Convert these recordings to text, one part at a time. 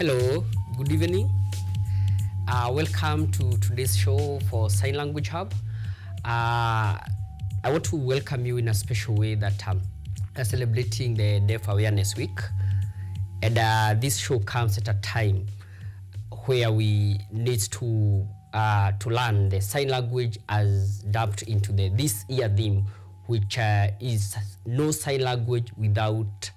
Hello, good evening. Welcome to today's show for Sign Language Hub. I want to welcome you in a special way that are celebrating the Deaf Awareness Week. And this show comes at a time where we need to learn the sign language as dumped into this year theme, which is no sign language without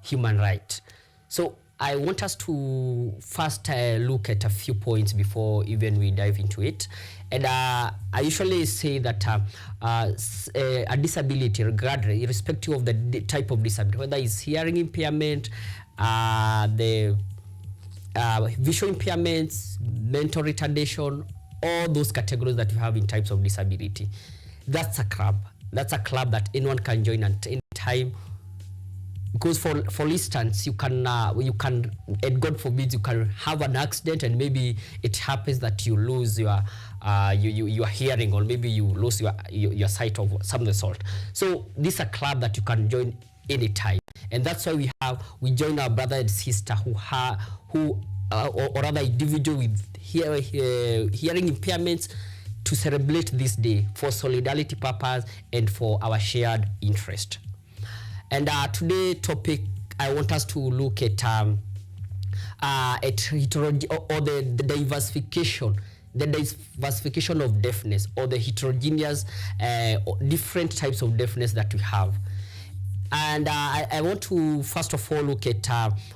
human right. So I want us to first look at a few points before even we dive into it. And I usually say that a disability, regardless, irrespective of the type of disability, whether it's hearing impairment, the visual impairments, mental retardation, all those categories that you have in types of disability, that's a club. That's a club that anyone can join at any time. Because for instance, you can and God forbid, you can have an accident and maybe it happens that you lose your hearing, or maybe you lose your sight of some of the sort. So this is a club that you can join anytime, and that's why we join our brother and sister or other individual with hearing impairments to celebrate this day for solidarity purpose and for our shared interest. And today's topic, I want us to look at heterogeniety, or the diversification of deafness, or the heterogeneous different types of deafness that we have. And I want to first of all look at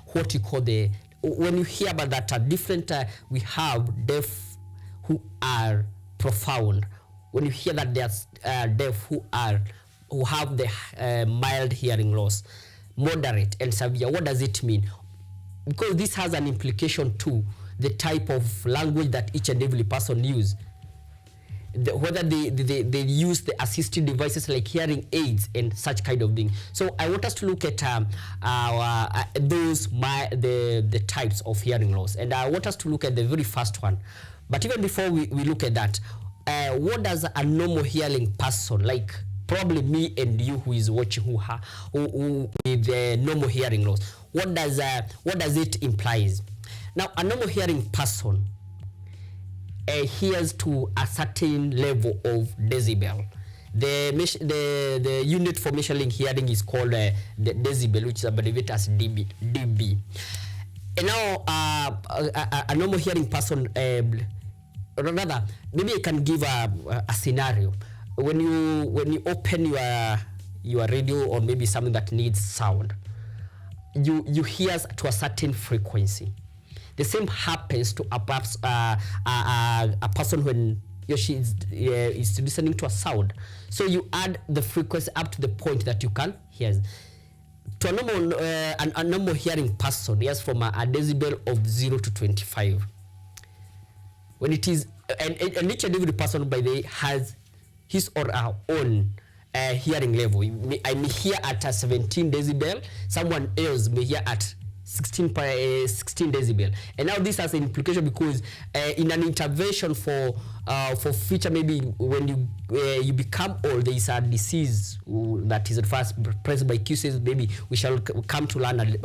what you call when you hear about that different, we have deaf who are profound. When you hear that there's deaf who have the mild hearing loss, moderate and severe, what does it mean? Because this has an implication to the type of language that each and every person use. Whether they use the assistive devices like hearing aids and such kind of thing. So I want us to look at the types of hearing loss, and I want us to look at the very first one. But even before we look at that, what does a normal hearing person, like probably me and you who is watching, who with normal hearing loss, what does it implies? Now, a normal hearing person hears to a certain level of decibel. The unit for measuring hearing is called the decibel, which is abbreviated as dB. And now a normal hearing person, rather, maybe I can give a scenario. When you open your radio, or maybe something that needs sound, you hear to a certain frequency. The same happens to a person when he or she is listening to a sound. So you add the frequency up to the point that you can hear. To a normal hearing person, yes, from a decibel of 0 to 25. When it is, and each and every person, by the way, has his or her own hearing level. I may hear at a 17 decibel, someone else may hear at 16 decibel. And now this has an implication because in an intervention for future, maybe when you become old, there is a disease that is at first present by QCs. Maybe we shall come to learn it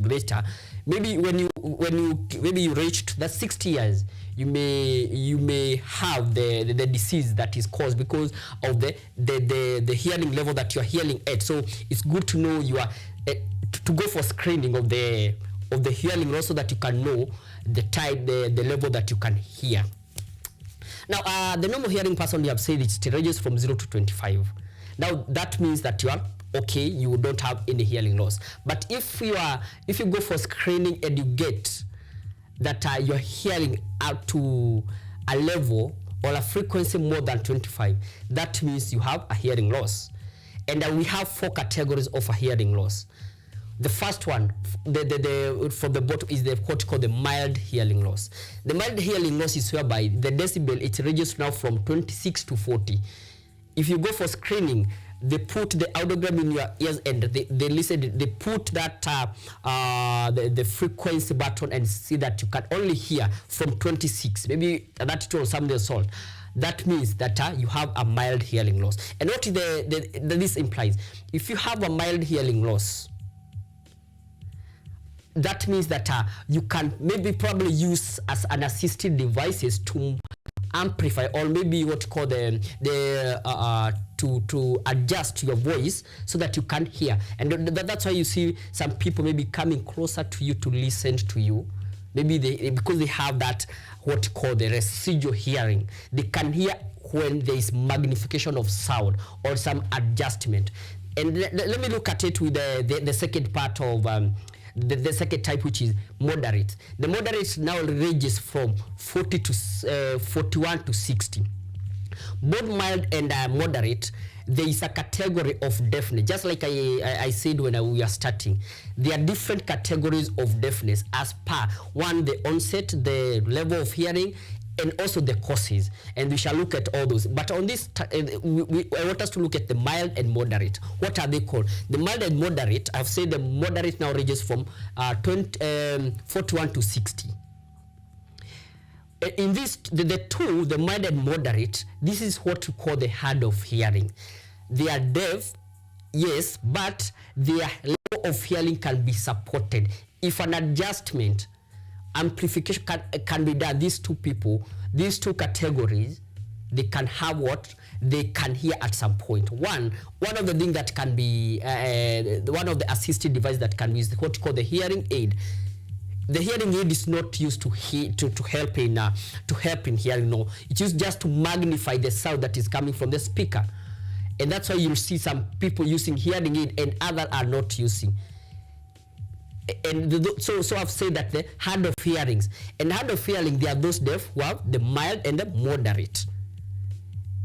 later. Maybe when you reach the 60 years, you may have the disease that is caused because of the hearing level that you are hearing at. So it's good to know you are to go for screening of the hearing loss, so that you can know the type, the level that you can hear. Now, the normal hearing person, we have said it ranges from 0 to 25. Now, that means that you are okay, you don't have any hearing loss. But if you go for screening and you get that you're hearing up to a level or a frequency more than 25, that means you have a hearing loss. And we have 4 categories of a hearing loss. The first one, for the bottom, is what you call the mild hearing loss. The mild hearing loss is whereby the decibel, it ranges now from 26 to 40. If you go for screening, they put the audiogram in your ears and they listen. They put that the frequency button and see that you can only hear from 26, maybe that or something sort. That means that you have a mild hearing loss. And what this implies, if you have a mild hearing loss, that means that you can maybe probably use as an assistive devices to amplify, or maybe what you call to adjust your voice so that you can hear. And that's why you see some people maybe coming closer to you to listen to you. Maybe because they have that what you call the residual hearing. They can hear when there is magnification of sound or some adjustment. And let me look at it with the second part of the second type, which is moderate. The moderate now ranges from 41 to 60. Both mild and moderate, there is a category of deafness. Just like I said when we are starting, there are different categories of deafness as per one, the onset, the level of hearing, and also the causes, and we shall look at all those. But on this, I want us to look at the mild and moderate. What are they called? The mild and moderate, I've said the moderate now ranges from 41 to 60. In this, the two, the mild and moderate, this is what we call the hard of hearing. They are deaf, yes, but their level of hearing can be supported. If an adjustment, amplification can be done, these two people, these two categories, they can have what they can hear at some point. One of the things that can be one of the assistive devices that can be used, what you call the hearing aid. The hearing aid is not used to help in hearing. No, it's used just to magnify the sound that is coming from the speaker, and that's why you'll see some people using hearing aid and others are not using. And so I've said that the hard of hearings, and hard of hearing, there are those deaf who have the mild and the moderate.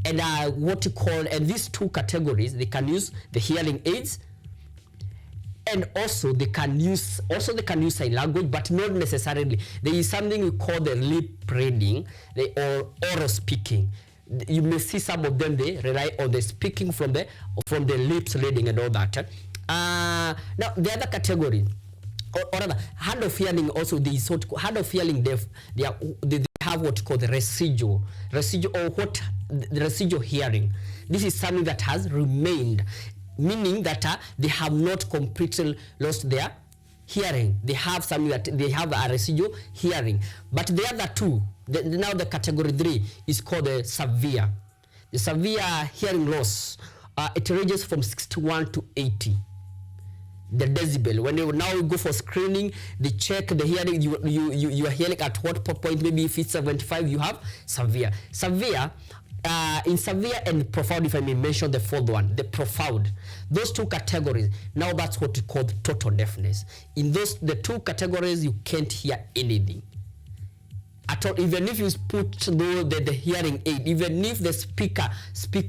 And what you call, and these two categories, they can use the hearing aids, and also they can use sign language, but not necessarily. There is something we call the lip reading, or oral speaking. You may see some of them, they rely on the speaking from the lips reading and all that. Now the other category, or rather, hard of hearing also, the sort hard of hearing deaf, they have what you call the residual hearing. This is something that has remained, meaning that they have not completely lost their hearing. They have something that they have a residual hearing. But the other two, now the category 3 is called the severe. The severe hearing loss, it ranges from 61 to 80. The decibel. When you now go for screening, they check the hearing. You are hearing at what point? Maybe if it's 75, you have severe. In severe and profound, if I may mention the fourth one, the profound. Those two categories. Now that's what we call total deafness. In the two categories, you can't hear anything at all. Even if you put the hearing aid, even if the speaker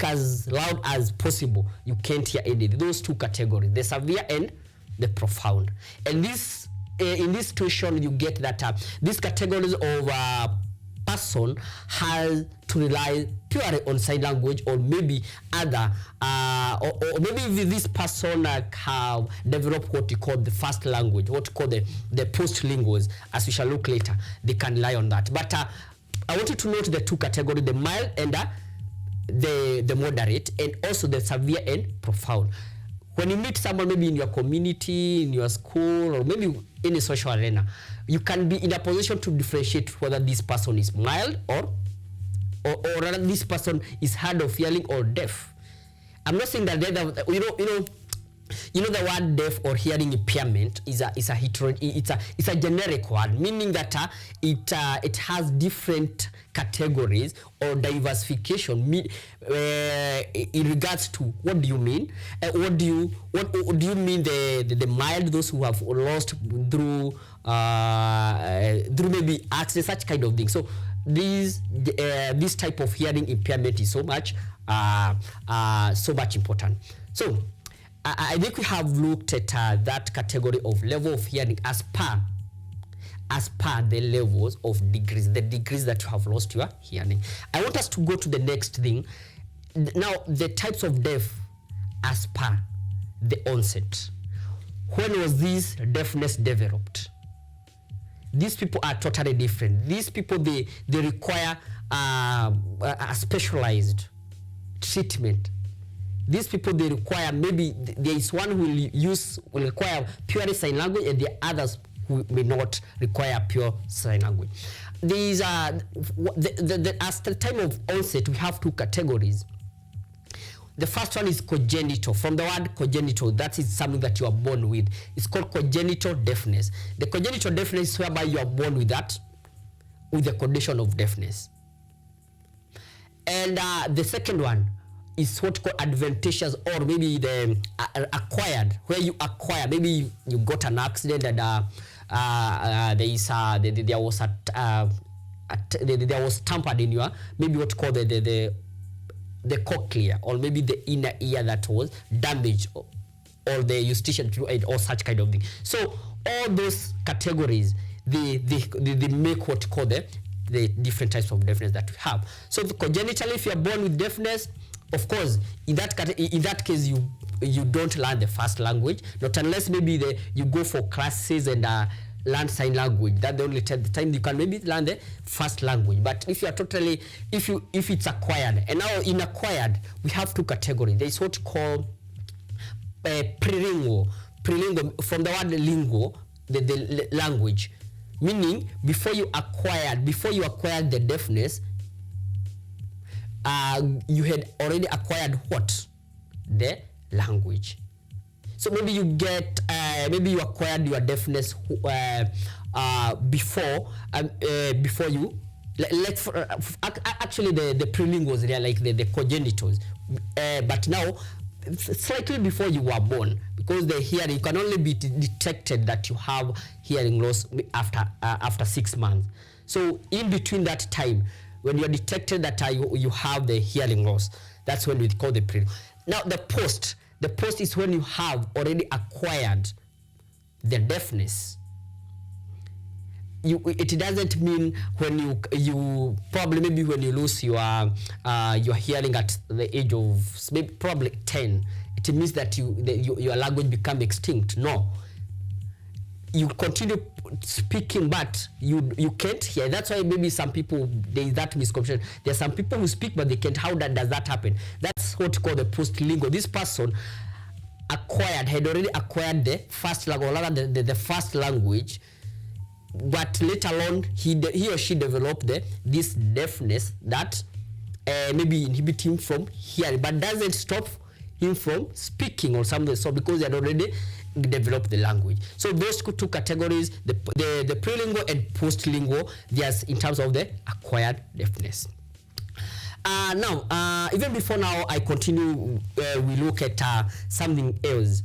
as loud as possible, you can't hear anything. Those two categories, the severe and the profound. And this in this situation, you get that these categories of person has to rely purely on sign language, or maybe other or maybe this person have developed what you call the first language, what you call the post-linguals, as we shall look later. They can rely on that. But I want you to note the two categories, the mild and the moderate, and also the severe and profound. When you meet someone, maybe in your community, in your school, or maybe in a social arena, you can be in a position to differentiate whether this person is mild or rather this person is hard of hearing or deaf. I'm not saying that you know the word deaf or hearing impairment is a generic word, meaning that it has different categories or diversification in regards to what do you mean? What do you mean the mild, those who have lost through maybe accident, such kind of thing. So this type of hearing impairment is so much important. So I think we have looked at that category of level of hearing as per the levels of degrees, the degrees that you have lost your hearing. I want us to go to the next thing. Now, the types of deaf as per the onset. When was this deafness developed? These people are totally different. These people, they require a specialized treatment. These people, they require, maybe there is one who will require purely sign language, and the others who may not require pure sign language. These are at the time of onset, we have two categories. The first one is congenital. From the word congenital, that is something that you are born with. It's called congenital deafness. The congenital deafness is whereby you are born with that, with the condition of deafness. And the second one is what called adventitious, or maybe the acquired, where you acquire. Maybe you got an accident and there was tampered in your, maybe what called the cochlea, or maybe the inner ear that was damaged, or the eustachian fluid, or such kind of thing. So all those categories, they make what called the different types of deafness that we have. So congenitally, if you are born with deafness, of course, in that case, you don't learn the first language, not unless maybe you go for classes and learn sign language. That's the only time you can maybe learn the first language. But if you are totally, if it's acquired, and now in acquired, we have two categories. There is what you call prelingual. Prelingual, from the word lingo, the language, meaning before you acquired the deafness, you had already acquired what? The language. So maybe you get, maybe you acquired your deafness before you, actually the prelinguals, they are like the congenitals, but now slightly before you were born, because the hearing, you can only be detected that you have hearing loss after 6 months. So in between that time, when you are detected that you have the hearing loss, that's when we call the pre. Now the post is when you have already acquired the deafness. It doesn't mean when you probably, maybe when you lose your hearing at the age of maybe probably 10, it means that your language become extinct. No, you continue speaking, but you can't hear. That's why maybe some people, there is that misconception. There are some people who speak but they can't. How does that happen? That's what called the postlingual. This person had already acquired the first language, or rather the first language, but later on he or she developed this deafness that maybe inhibit him from hearing, but doesn't stop him from speaking or something. So because they had already developed the language. So those two categories, the prelingual and postlingual, just in terms of the acquired deafness. Now, even before now I continue, we look at something else.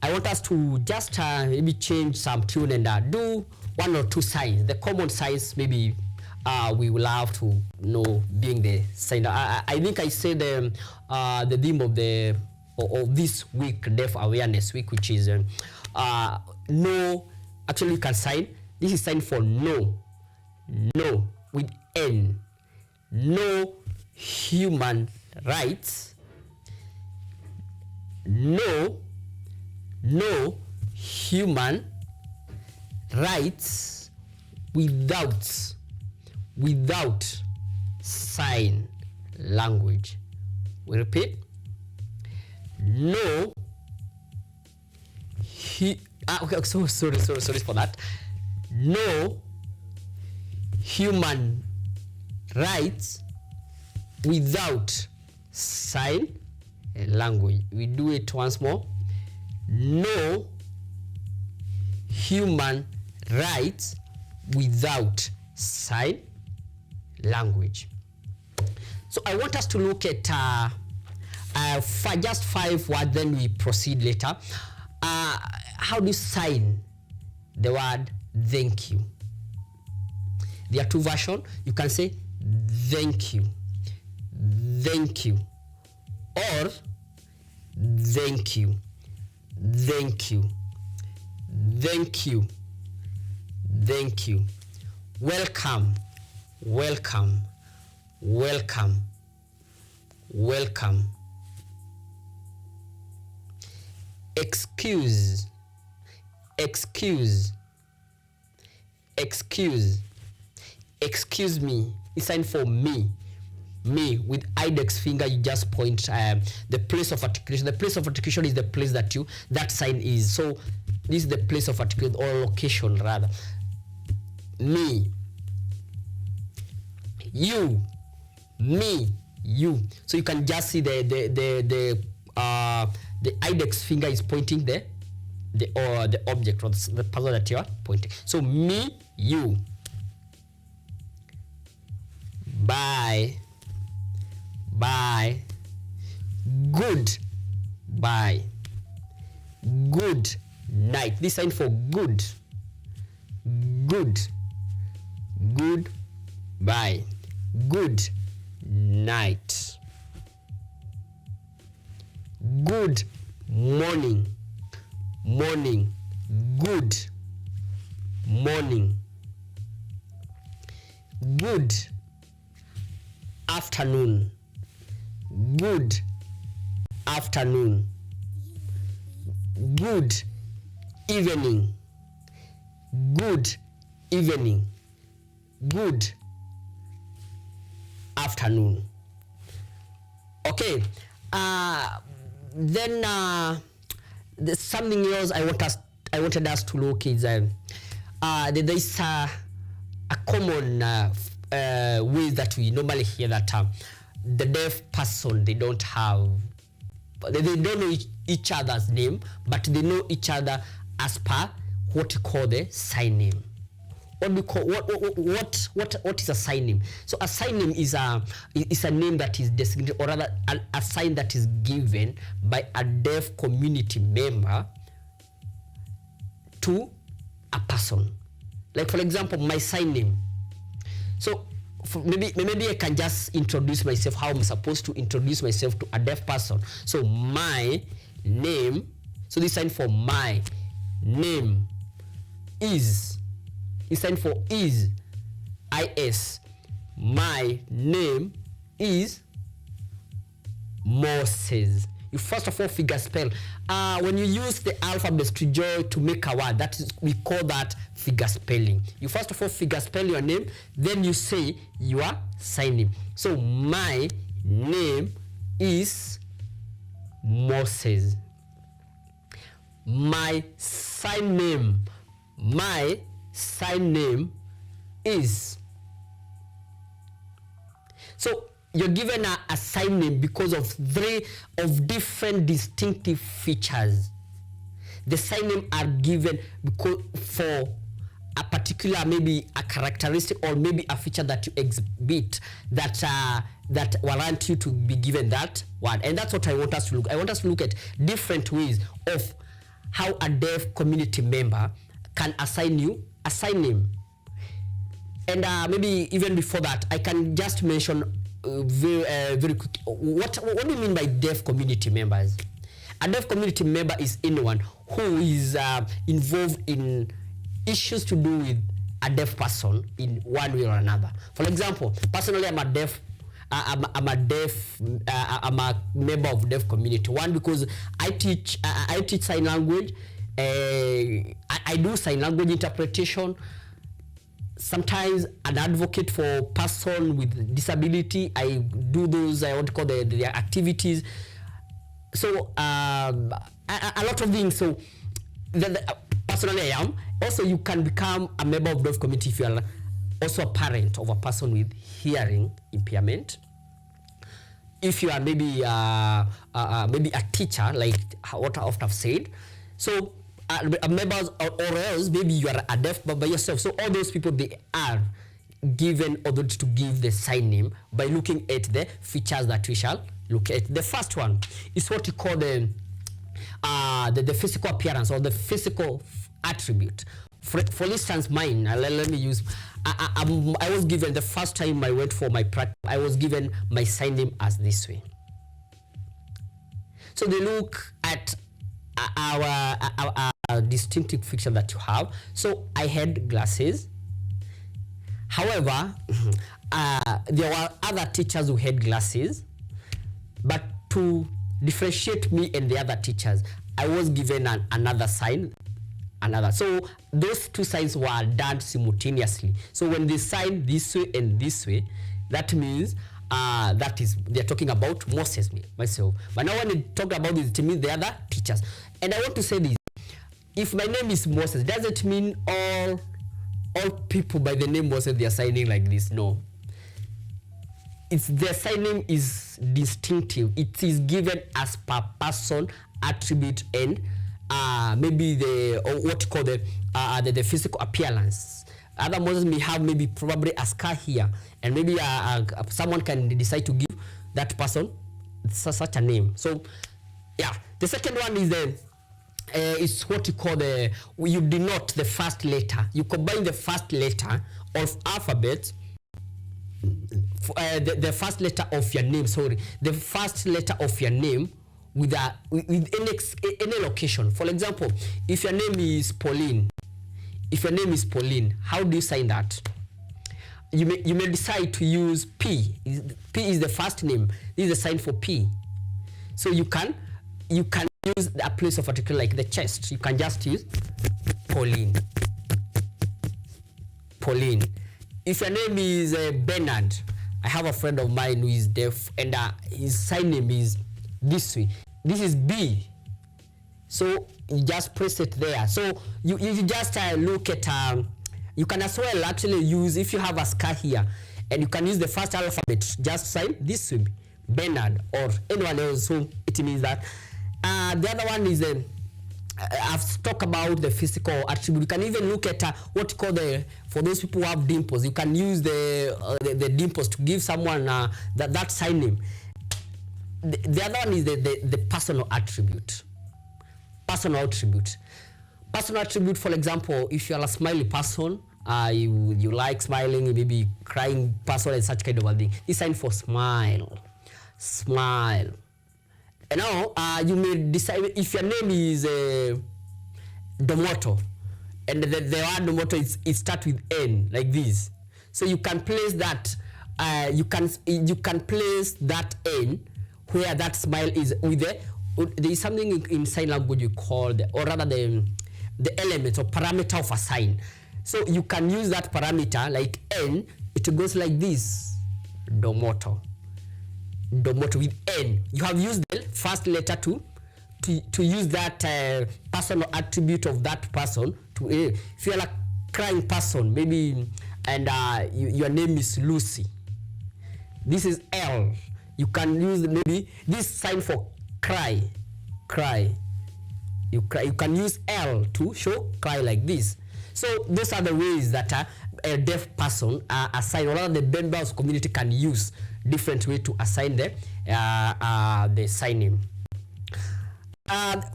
I want us to just maybe change some tune and do one or two signs. The common signs, maybe we will have to know, being the sign. I think I said the theme of this week, Deaf Awareness Week, which is no. Actually, you can sign. This is sign for no. No with N. No human rights. No human rights without sign language. We repeat. No. Okay. So sorry for that. No human rights without sign language. We do it once more. No human rights without sign language. So I want us to look at just 5 words, then we proceed later. How do you sign the word thank you? There are two versions. You can say thank you, or thank you, welcome, excuse me. It's sign for me. With index finger, you just point the place of articulation. The place of articulation is the place that sign is. So this is the place of articulate or location rather. Me, you, me, you. So you can just see the index finger is pointing the object or the puzzle that you are pointing. So me, you. Bye, bye. Good, bye. Good night. This sign for good. Good. Good, bye. Good night. Good morning. Morning. Good morning. Good afternoon. Good afternoon. Good evening. Good evening. Good afternoon. Okay. Then there's something else I wanted us to look is there is a common way that we normally hear that the deaf person, they don't know each other's name, but they know each other as per what you call the sign name. What we call what is a sign name? So a sign name is a name that is designated, or rather a sign that is given by a deaf community member to a person. Like for example, my sign name. So maybe I can just introduce myself how I'm supposed to introduce myself to a deaf person. So my name. So this sign for my name is. This sign for is. is. My name is Moses. You first of all figure spell. When you use the alphabet to make a word, that is, we call that figure spelling. You first of all figure spell your name, then you say your sign name. So my name is Moses. My sign name. My sign name is. So you're given a sign name because of three of different distinctive features. The sign name are given because for a particular, maybe a characteristic or maybe a feature that you exhibit that warrant you to be given that word. And that's what I want us to look. I want us to look at different ways of how a deaf community member can assign you a sign name. And maybe even before that, I can just mention very quick. What do you mean by deaf community members? A deaf community member is anyone who is involved in issues to do with a deaf person in one way or another. For example, personally, I'm a deaf. I'm a member of deaf community. One, because I teach sign language. I do sign language interpretation. Sometimes an advocate for person with disability. I do those, I want to call their activities. So a lot of things. So personally I am. Also, you can become a member of deaf community if you are also a parent of a person with hearing impairment. If you are maybe a teacher, like what I often have said. So members, or else maybe you are a deaf by yourself. So all those people, they are given authority to give the sign name by looking at the features that we shall look at. The first one is what we call the physical appearance or the physical attribute. For instance, mine. Let me use. I was given the first time I went for my practice. I was given my sign name as this way. So they look at our distinctive feature that you have. So I had glasses. However, there were other teachers who had glasses, but to differentiate me and the other teachers, I was given another sign. So those two signs were done simultaneously. So when they sign this way and this way, that means they're talking about Moses, myself. But now when they talk about this, it means the other teachers. And I want to say this: if my name is Moses, does it mean all people by the name Moses they are signing like this? No. It's their signing is distinctive. It is given as per person, attribute, and maybe what you call the physical appearance. Other Moses may have maybe probably a scar here, and maybe someone can decide to give that person such a name. So yeah, the second one is what you call you denote the first letter. You combine the first letter of alphabet, the first letter of your name. The first letter of your name with any location. For example, if your name is Pauline, how do you sign that? You may decide to use P. P is the first name. This is the sign for P. So you can use a place of article like the chest. You can just use Pauline. If your name is Bernard, I have a friend of mine who is deaf, and his sign name is this way. This is B. So you just press it there. So you just look at, you can as well actually use, if you have a scar here, and you can use the first alphabet, just sign this way, Bernard, or anyone else. So it means that. The other one is, I've talked about the physical attribute. You can even look at what you call for those people who have dimples, you can use the dimples to give someone that sign name. The other one is the personal attribute. Personal attribute, for example, if you are a smiley person, you like smiling, maybe crying person and such kind of a thing. This sign for smile. And now you may decide if your name is Domoto, and the word Domoto it starts with N like this. So you can place that. You can place that N where that smile is with there is something in sign language you call or rather the element or parameter of a sign. So you can use that parameter like N. It goes like this, Domoto with N. You have used the first letter to use that personal attribute of that person to if you're a crying person maybe, and your name is Lucy, this is L. You can use maybe this sign for cry. You can use L to show cry like this. So those are the ways that a deaf person assign, or rather the members community can use different way to assign the sign name.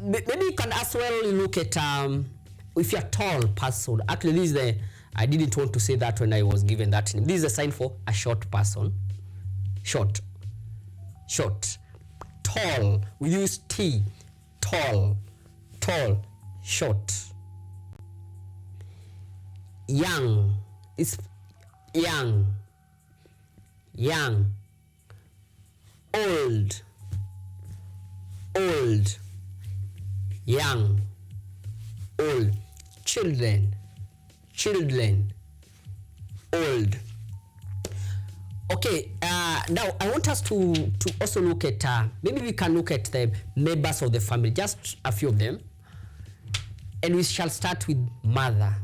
Maybe you can as well look at if you're a tall person. Actually, this is I didn't want to say that when I was given that name. This is a sign for a short person. Short. Tall. We use T. Tall. Short. Young. It's young. Old. Young. Old. Children. Old. Okay, now I want us to also look at, maybe we can look at the members of the family, just a few of them. And we shall start with mother.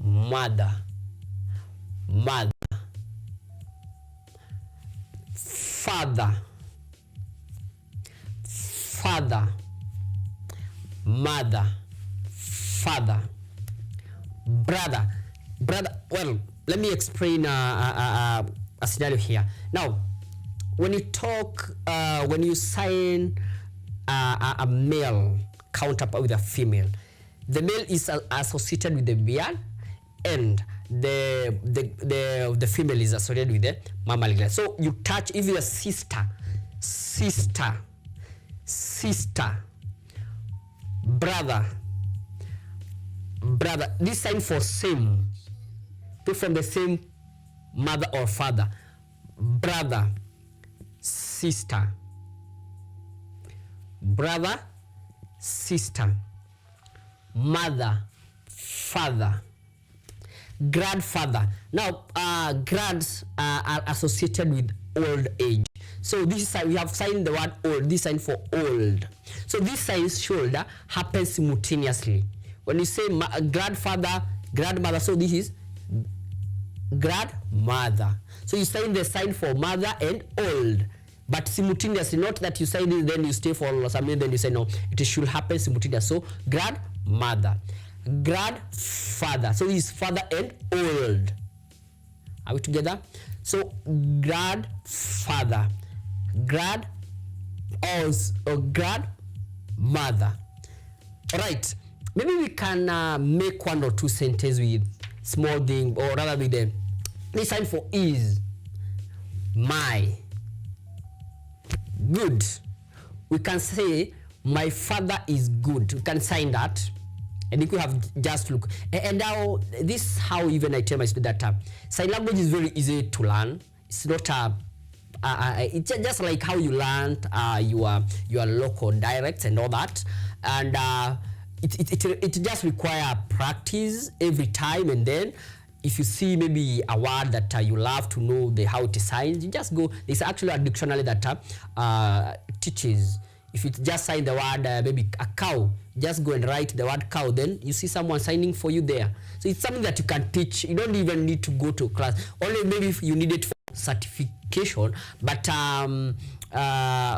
Father. Mother. Father. Brother. Well, let me explain a scenario here. Now, when you talk, when you sign a male counterpart with a female, the male is associated with the beard, and the female is associated with the mammary gland. So you touch, if you're sister, brother. This sign for same, from the same mother or father. Brother, sister. Mother, father. Grandfather. Now, grands are associated with old age. So this side we have signed the word old, this sign for old. So this sign shoulder happens simultaneously. When you say grandfather, grandmother, so this is grandmother. So you sign the sign for mother and old, but simultaneously, not that you sign it then you stay for some minute then you say no, it should happen simultaneously. So grandmother, grandfather, so he's father and old. Are we together? So grandfather, grandmother. All right, maybe we can make one or two sentences with small thing, or rather with them. This sign for is, my. Good. We can say my father is good. We can sign that, and you could have just look. And now this is how even I tell my students that sign language is very easy to learn. It's not it's just like how you learn your local dialects and all that, and it just require practice every time. And then if you see maybe a word that you love to know how it is signed, you just go. There's actually a dictionary that teaches. If you just sign the word maybe a cow, just go and write the word cow, then you see someone signing for you there. So it's something that you can teach. You don't even need to go to class. Only maybe if you need it for certification, but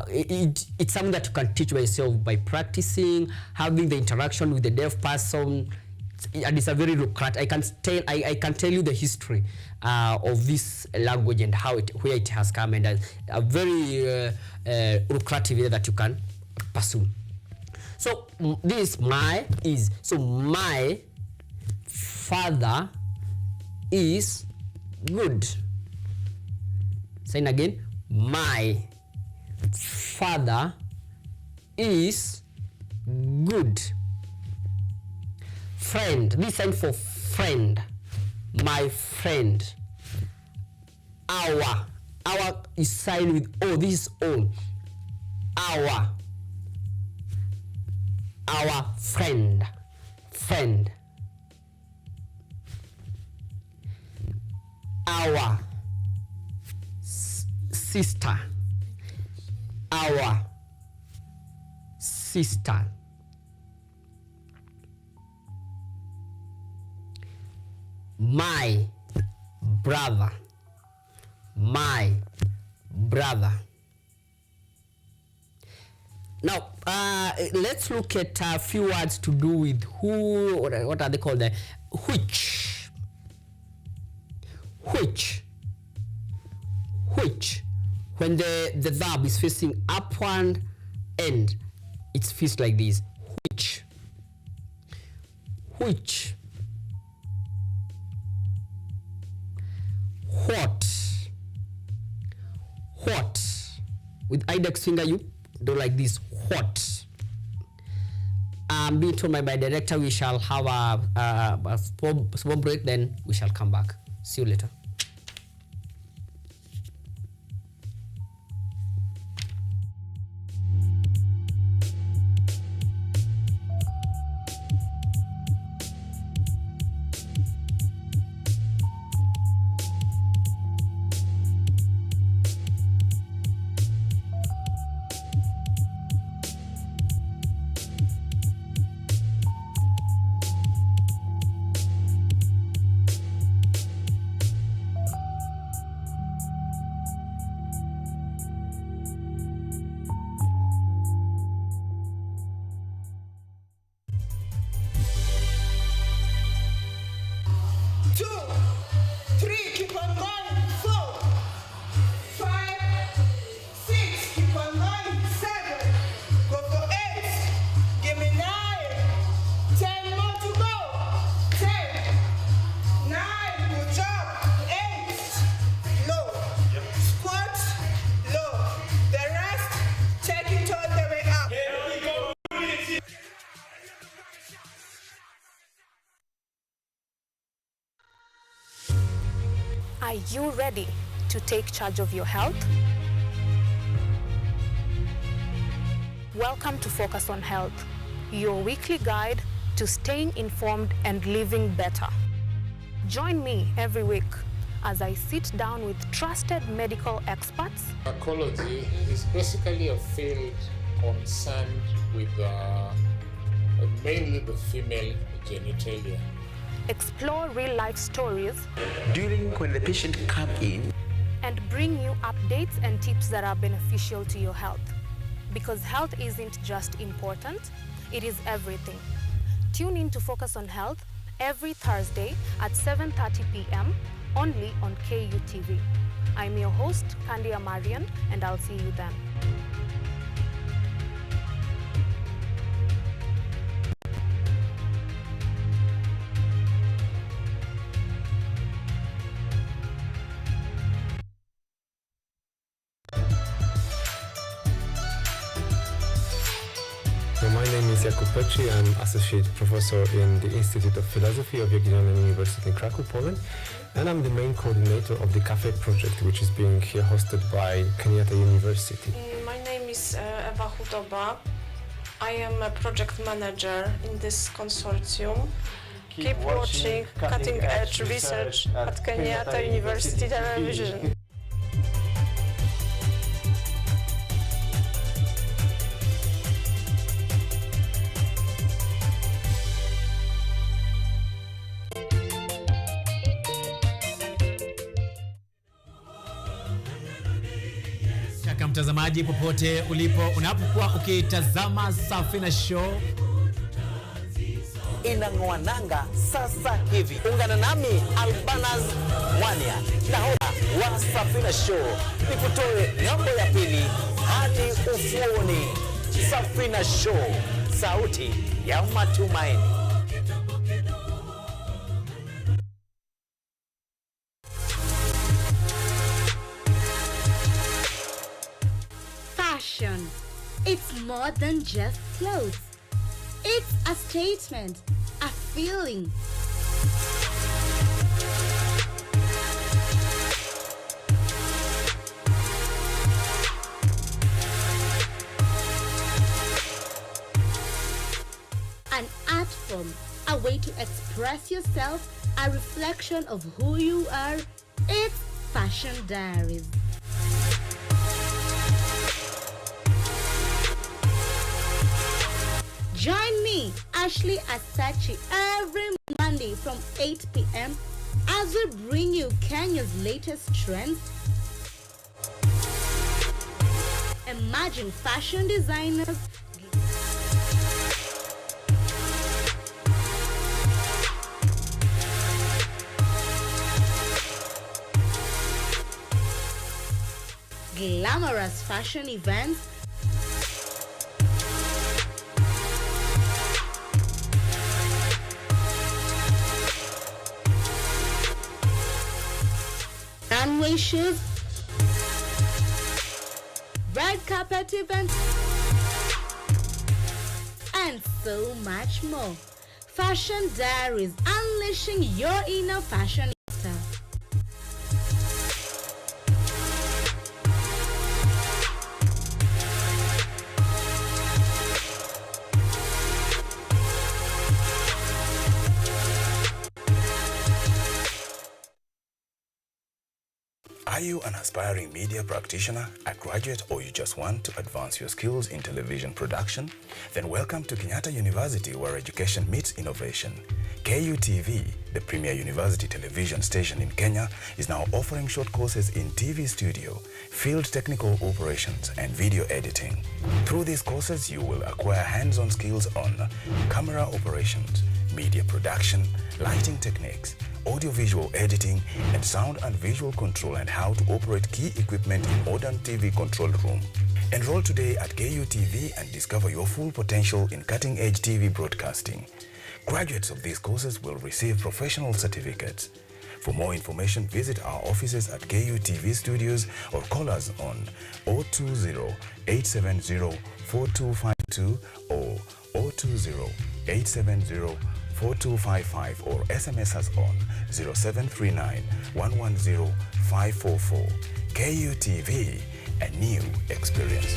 it's something that you can teach by yourself by practicing, having the interaction with the deaf person. And it's a very lucrative. I can tell you the history of this language and where it has come, and a very lucrative way that you can pursue. So this my is, so my father is good. Saying again, my father is good. Friend, this sign for friend, my friend. Our is signed with O, this is O. Our friend, friend. Our sister, our sister. My brother, my brother. Now, let's look at a few words to do with who, what are they called? Which. Which. Which. When the verb is facing upward end, it's faced like this. Which. Which. What. What. With index finger, you do like this. What. I'm being told by my director we shall have a small break, then we shall come back. See you later. Are you ready to take charge of your health? Welcome to Focus on Health, your weekly guide to staying informed and living better. Join me every week as I sit down with trusted medical experts. Gynecology is basically a field concerned with mainly the female genitalia. Explore real-life stories during when the patient come in, and bring you updates and tips that are beneficial to your health. Because health isn't just important, it is everything. Tune in to Focus on Health every Thursday at 7:30 p.m. only on KUTV. I'm your host, Kandia Marian, and I'll see you then. My name is Jakub Petri. I'm Associate Professor in the Institute of Philosophy of Jagiellonian University in Krakow, Poland. And I'm the main coordinator of the CAFE project, which is being here hosted by Kenyatta University. My name is Ewa Hudoba. I am a project manager in this consortium. Keep watching cutting-edge research at Kenyatta University Television. Mtazamaji popote ulipo, unapokuwa ukitazama Safina Show inang'oa nanga sasa hivi. Ungana nami Albanas Mwania, nahodha wa Safina Show, nikutoe ng'ambo ya pili hadi ufuoni. Safina Show, sauti ya matumaini. Fashion. It's more than just clothes. It's a statement, a feeling. An art form, a way to express yourself, a reflection of who you are. It's Fashion Diaries. Join me, Ashley Asachi, every Monday from 8 p.m. as we bring you Kenya's latest trends. Imagine fashion designers, glamorous fashion events, runway shows, red carpet events, and so much more. Fashion Diaries, unleashing your inner fashion star. Are you an aspiring media practitioner, a graduate, or you just want to advance your skills in television production? Then welcome to Kenyatta University, where education meets innovation. KUTV, the premier university television station in Kenya, is now offering short courses in TV studio, field technical operations, and video editing. Through these courses, you will acquire hands-on skills on camera operations, media production, lighting techniques, audio-visual editing, and sound and visual control, and how to operate key equipment in modern TV control room. Enroll today at KUTV and discover your full potential in cutting-edge TV broadcasting. Graduates of these courses will receive professional certificates. For more information, visit our offices at KUTV Studios or call us on 020-870-4252 or 020-870-4255 or SMS us on 0739-110-544. KUTV, a new experience.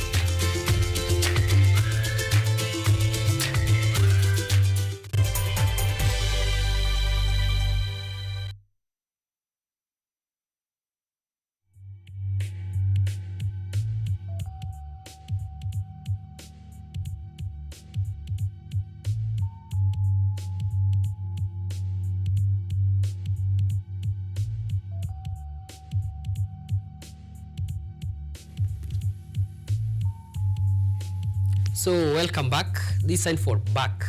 So welcome back. This sign for back.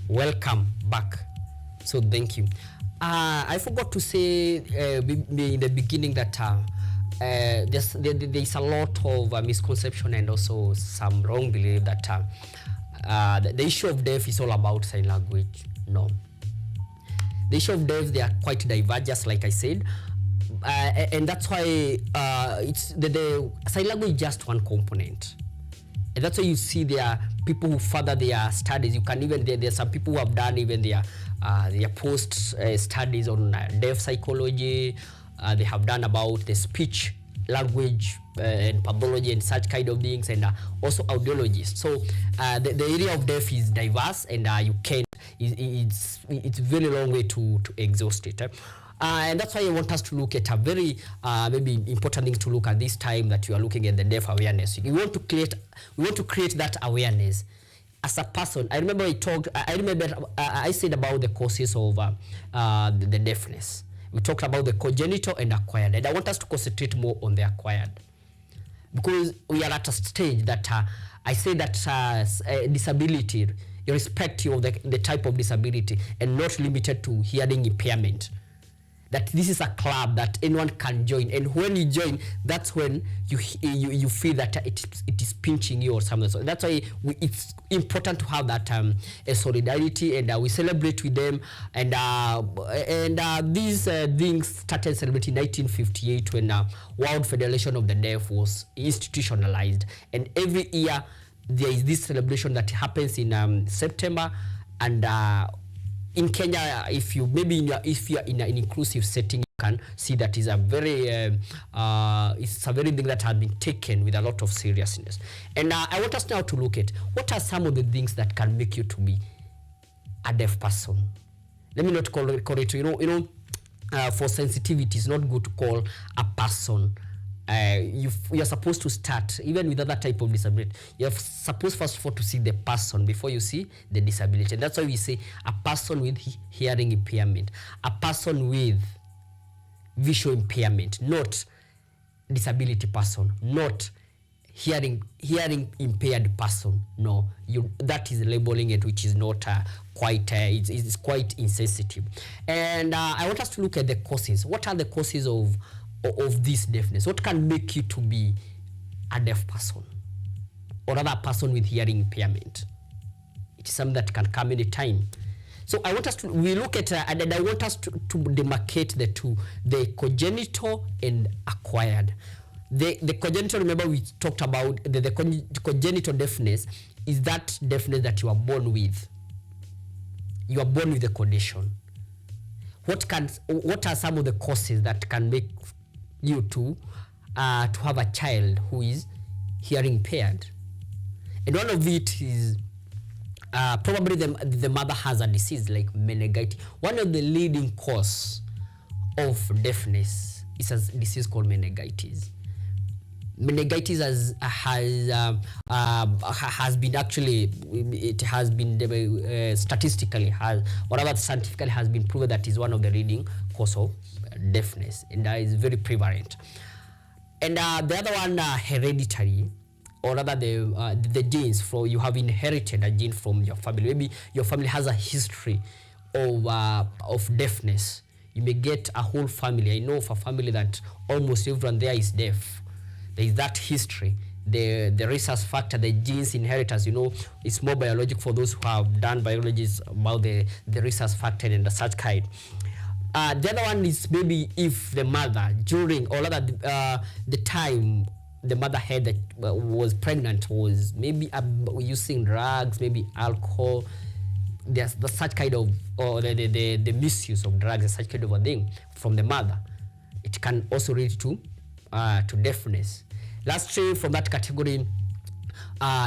Welcome back. So thank you. I forgot to say in the beginning that there's a lot of misconception and also some wrong belief that the issue of deaf is all about sign language. No. The issue of deaf, they are quite diverse, just like I said. And that's why it's the sign language is just one component. And that's why you see there are people who further their studies. You can even, there are some people who have done even their post studies on deaf psychology. They have done about the speech, language, and pathology and such kind of things, and also audiologists. So the area of deaf is diverse, and you can, it's very long way to exhaust it. And that's why I want us to look at a very maybe important thing to look at this time that you are looking at the deaf awareness. We want to create that awareness as a person. I remember I said about the causes of the deafness. We talked about the congenital and acquired, and I want us to concentrate more on the acquired, because we are at a stage that I say that disability, irrespective of the type of disability, and not limited to hearing impairment, that this is a club that anyone can join, and when you join, that's when you feel that it is pinching you or something. So that's why it's important to have that a solidarity, and we celebrate with them. And these things started celebrating in 1958 when World Federation of the Deaf was institutionalized, and every year there is this celebration that happens in September. And in Kenya, if you are in an inclusive setting, you can see that is a very it's a very thing that has been taken with a lot of seriousness. And I want us now to look at what are some of the things that can make you to be a deaf person. Let me not call it for sensitivity, it's not good to call a person. You're supposed to start, even with other type of disability, you're supposed first of all to see the person before you see the disability. And that's why we say a person with hearing impairment, a person with visual impairment, not disability person, not hearing impaired person. No, that is labeling it, which is not quite it's quite insensitive. And I want us to look at the causes. What are the causes of this deafness? What can make you to be a deaf person, or rather a person with hearing impairment? It is something that can come any time. So I want us to look at and I want us to demarcate the two, the congenital and acquired. The congenital, remember we talked about the congenital deafness is that deafness that you are born with. You are born with the condition. What are some of the causes that can make you to have a child who is hearing impaired? And one of it is probably the mother has a disease like meningitis. One of the leading cause of deafness is a disease called meningitis. Meningitis has been actually, it has been statistically, or rather scientifically has been proven that is one of the leading cause of deafness, and that is very prevalent. And the other one, hereditary, or rather the genes. You have inherited a gene from your family. Maybe your family has a history of deafness. You may get a whole family. I know of a family that almost everyone there is deaf. There is that history. The resource factor, the genes inheritance, it's more biologic for those who have done biology about the resource factor and such kind. The other one is maybe if the mother during, or rather the time the mother had that was pregnant was maybe using drugs, maybe alcohol. There's such kind of, or the misuse of drugs, such kind of a thing from the mother. It can also lead to deafness. Lastly, from that category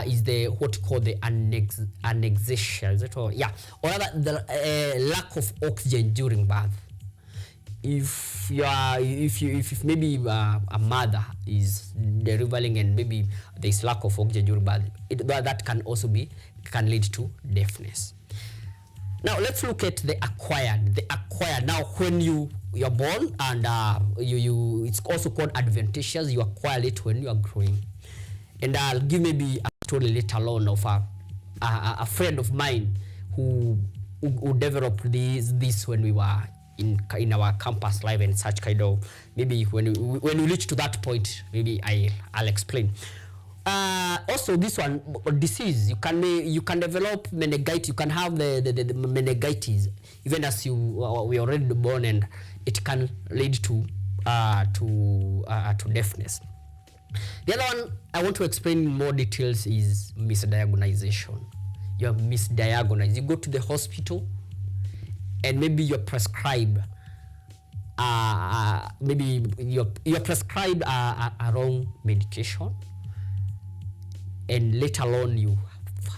is what you call the anexia. Is it or rather the lack of oxygen during birth. If maybe a mother is delivering and maybe there is lack of oxygen during birth, that can also can lead to deafness. Now let's look at the acquired. The acquired. Now when you're born and it's also called adventitious. You acquire it when you are growing. And I'll give maybe a story later on of a friend of mine who developed this when we were in our campus life and such kind of, maybe when we reach to that point, maybe I'll explain. Also, this one disease, you can develop meningitis. You can have the meningitis even as we already born, and it can lead to deafness. The other one I want to explain in more details is misdiagnosis. You're misdiagnosed. You go to the hospital and maybe you're prescribed maybe you're prescribed a wrong medication, and later on you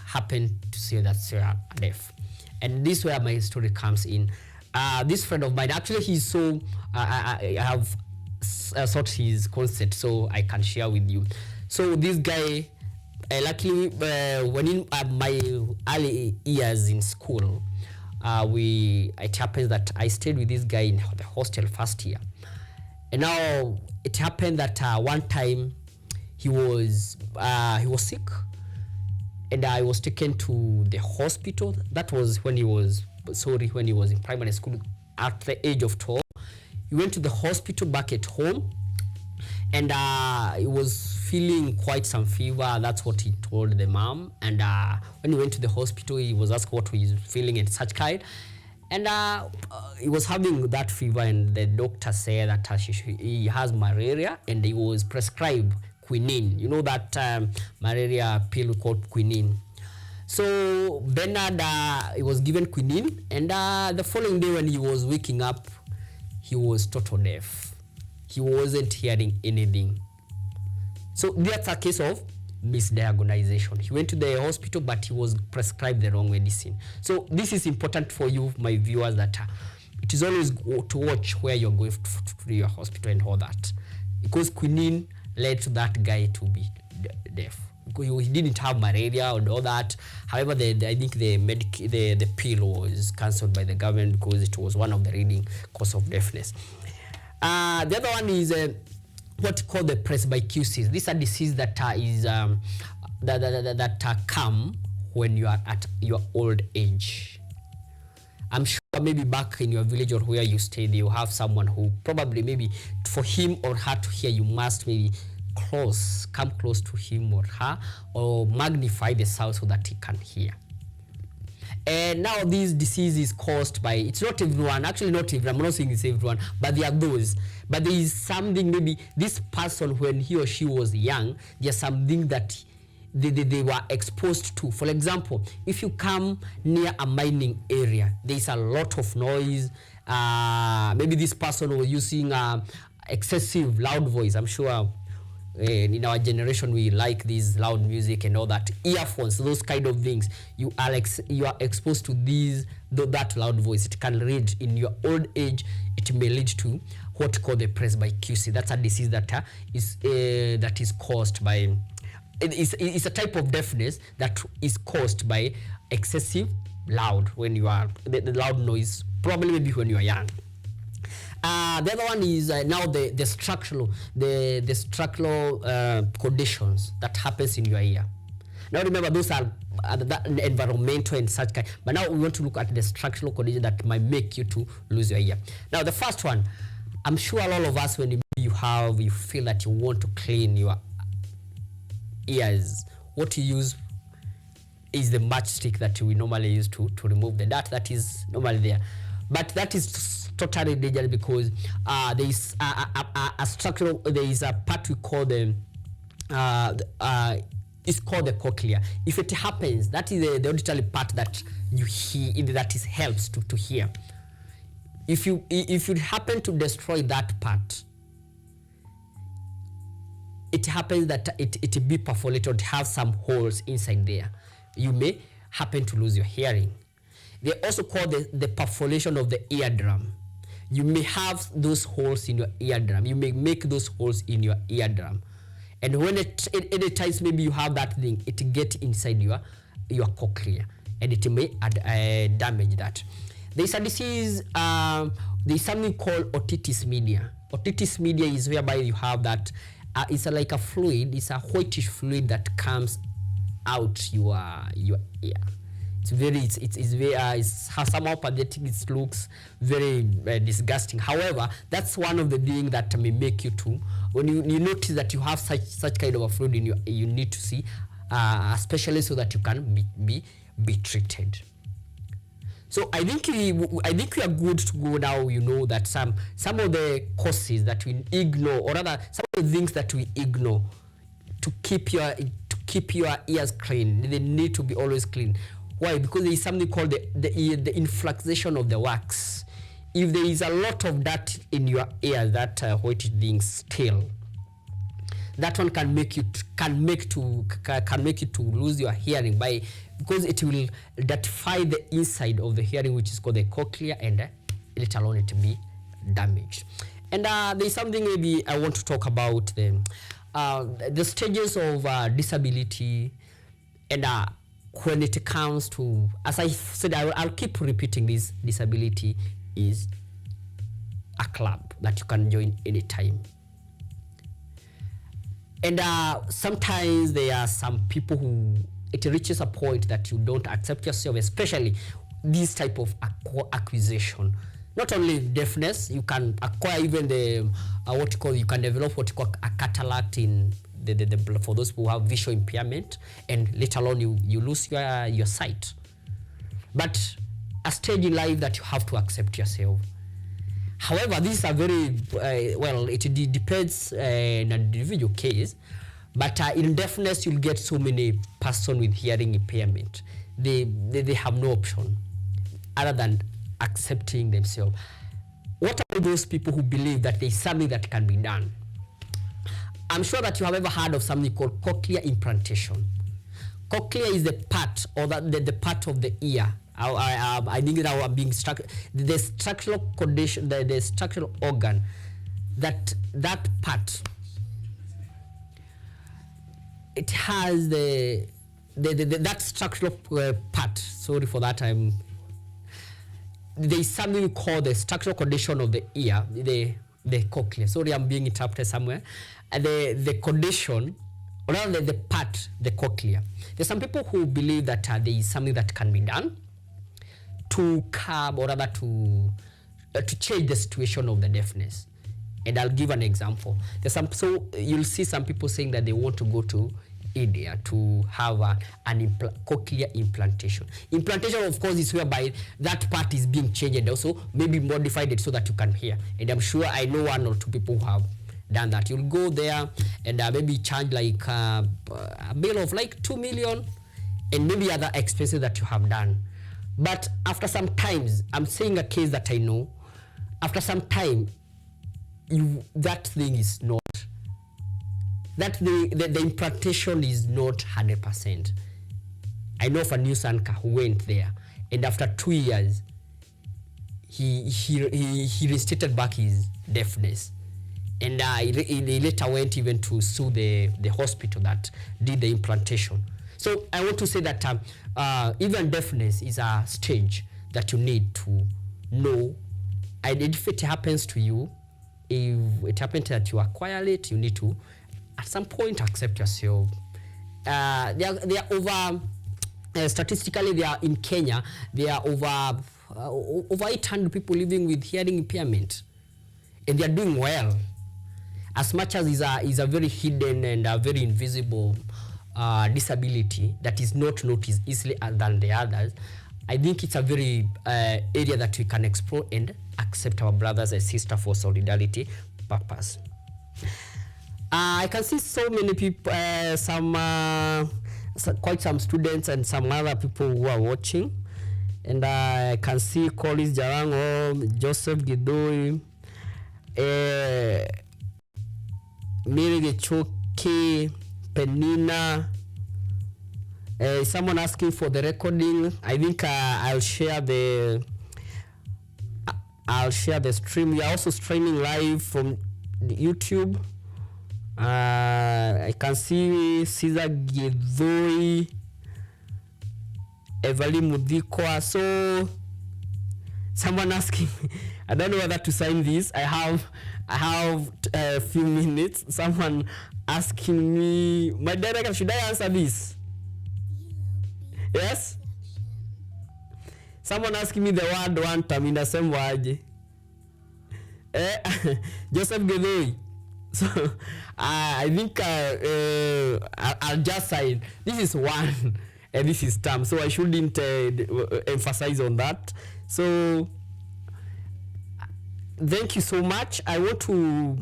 happen to say that you're deaf. And this is where my story comes in. This friend of mine, actually he's so I have sought his consent so I can share with you. So this guy, luckily when in my early years in school, it happens that I stayed with this guy in the hostel first year. And now it happened that one time he was sick, and I was taken to the hospital. That was when he was in primary school at the age of 12. He went to the hospital back at home, and he was feeling quite some fever. That's what he told the mom. And when he went to the hospital, he was asked what he was feeling and such kind. And he was having that fever, and the doctor said that he has malaria, and he was prescribed quinine. You know that malaria pill called quinine. So Bernard, he was given quinine, and the following day when he was waking up, he was total deaf. He wasn't hearing anything. So that's a case of misdiagnosis. He went to the hospital, but he was prescribed the wrong medicine. So this is important for you, my viewers, that it is always to watch where you're going to your hospital and all that, because quinine led to that guy to be deaf. Because he didn't have malaria and all that. However, I think the pill was cancelled by the government because it was one of the leading cause of deafness. The other one is what called the presbycusis. This is a disease that come when you are at your old age. I'm sure maybe back in your village or where you stay, you have someone who probably maybe for him or her to hear, you must maybe come close to him or her, or magnify the sound so that he can hear. And now this disease is caused by, it's not everyone, actually not everyone, I'm not saying it's everyone, but there are those. But there is something, maybe this person when he or she was young, there's something that they were exposed to. For example, if you come near a mining area, there's a lot of noise. Maybe this person was using excessive loud voice. I'm sure in our generation we like this loud music and all that. Earphones, those kind of things. You are exposed to that loud voice. It can lead in your old age. It may lead to what called the presbycusis. That's a disease that is caused by. It's a type of deafness that is caused by excessive loud when you are the loud noise. Probably maybe when you are young. The other one is now the structural conditions that happens in your ear. Now remember, those are the environmental and such kind. But now we want to look at the structural condition that might make you to lose your ear. Now the first one, I'm sure all of us, when you feel that you want to clean your ears, what you use is the matchstick that we normally use to remove the dirt that is normally there. But that is totally dangerous because there is a structural, there is a part we call it's called the cochlea. If it happens, that is the auditory part that you hear, that is helps to hear. If you happen to destroy that part, it happens that it be perforated, have some holes inside there. You may happen to lose your hearing. They also call the perforation of the eardrum. You may have those holes in your eardrum. You may make those holes in your eardrum. And when any times maybe you have that thing, it gets inside your cochlea, and it may damage that. There's a disease, there's something called otitis media. Otitis media is whereby you have that, it's like a fluid, it's a whitish fluid that comes out your ear. It's very somehow pathetic. It looks very disgusting. However, that's one of the things that may make you to, when you notice that you have such kind of a fluid in you need to see especially so that you can be treated. So I think we are good to go now. You know that some of the causes that we ignore, or rather some of the things that we ignore to keep your ears clean. They need to be always clean. Why? Because there is something called the influxation of the wax. If there is a lot of that in your ear, that white thing still, that one can make you to lose your hearing because it will dirtify the inside of the hearing, which is called the cochlea, and let alone it be damaged. And there's something maybe I want to talk about the stages of disability, and when it comes to, as I said, I'll keep repeating this, disability is a club that you can join anytime. And sometimes there are some people who, it reaches a point that you don't accept yourself, especially this type of acquisition. Not only deafness, you can acquire even the you can develop what you call a cataract in the for those who have visual impairment, and later on you lose your sight. But a stage in life that you have to accept yourself. However, these are very it depends in an individual case. But in deafness, you'll get so many persons with hearing impairment. They have no option other than accepting themselves. What about those people who believe that there's something that can be done? I'm sure that you have ever heard of something called cochlear implantation. Cochlea is the part, or the part of the ear. I think that are being the structural condition, the structural organ, that part. It has that structural part. Sorry for that. There is something we call the structural condition of the ear, the cochlea. Sorry, I'm being interrupted somewhere. And the condition, or rather the part, the cochlea. There's some people who believe that there is something that can be done to curb, or rather to change the situation of the deafness. And I'll give an example. So you'll see some people saying that they want to go to India to have cochlear implantation. Implantation, of course, is whereby that part is being changed and also maybe modified so that you can hear. And I'm sure I know one or two people who have done that. You'll go there and maybe charge like a bill of like 2 million and maybe other expenses that you have done. But after some times, I'm saying a case that I know, after some time, that thing is not, that the implantation is not 100%. I know of a news anchor who went there, and after 2 years, he restated back his deafness. And he later went even to sue the hospital that did the implantation. So I want to say that even deafness is a stage that you need to know. And if it happens to you, if it happens that you acquire it, you need to, at some point, accept yourself. They are over, statistically, they are in Kenya, there are over 800 people living with hearing impairment. And they are doing well. As much as is a very hidden and a very invisible disability that is not noticed easily than the others, I think it's a very area that we can explore and accept our brothers and sisters for solidarity purpose. I can see so many people, quite some students and some other people who are watching. And I can see Collins Jarango, Joseph Gidoi, Mary Gechoke, Penina. Someone asking for the recording. I think I'll share the stream. We are also streaming live from the YouTube. I can see Caesar Gidoi, Evelyn Mudikwa. So someone asking, I don't know whether to sign this. I have a few minutes. Someone asking me, my director, should I answer this? Yes? Someone asking me the word one time inasema aje? Joseph Gedoi. So I think I'll just say this is one and this is term, so I shouldn't emphasize on that. So thank you so much. I want to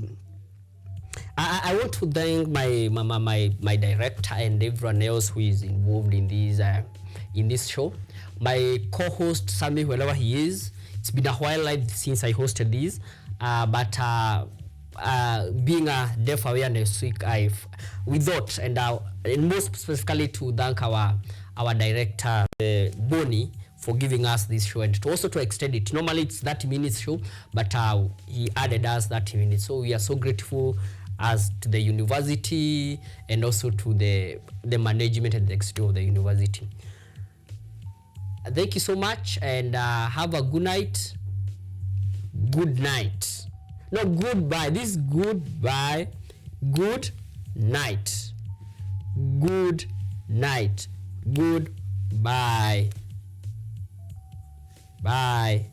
thank my director and everyone else who is involved in this show. My co-host Sammy, wherever he is. It's been a while since I hosted this, but being a Deaf Awareness Week, we thought, and most specifically to thank our director Bonnie for giving us this show, and also to extend it. Normally it's 30 minutes show, but he added us 30 minutes. So we are so grateful as to the university and also to the management and the executive of the university. Thank you so much, and have a good night. Good night. No, goodbye. This is goodbye. Good night. Good night. Goodbye. Bye.